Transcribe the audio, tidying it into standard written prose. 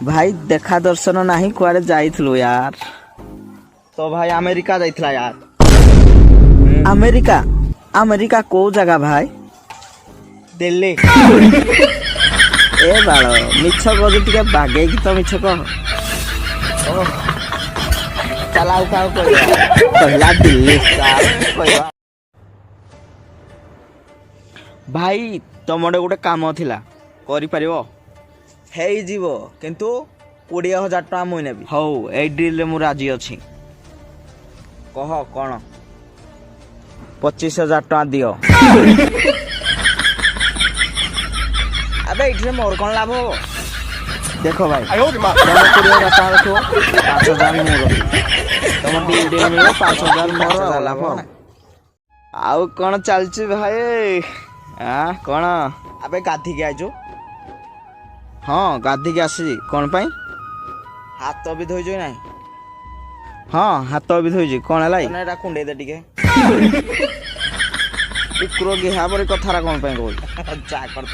भाई देखा दर्शन नहीं कुआरे जाइथलु यार। तो भाई अमेरिका जाइथला यार। अमेरिका अमेरिका को जगह भाई? दिल्ली। ए बाल मिछ कजु टिके बागेकी तो मिछ कह। चलाऊ का कहला दिल्ली का भाई तुम गोटे काम थिला करि परिबो? हेई जीवो किंतु 20,000 टका मुई नेबी। हौ ए डील रे मु राजी अछि। कह कौन? 25,000 टका दियो। अबे इठरे मोर कौन लाभ हो? देखो भाई तुम 20,000 टका रखो 5,000 मोर तुम डील डील मिलो 5,000 मोर लाभ। आउ कौन चलछि भाई? हाँ कौन? अबे गाधी के आजो हाँ गाधी के आसी कौन पाई? हाथ भी धोई जो नहीं। हाँ हाथ भी धोई कौन है लाई? ना कुंडे दे टिके कुकुर गे हाबरे कथारा कौन पाई कहू? जा कर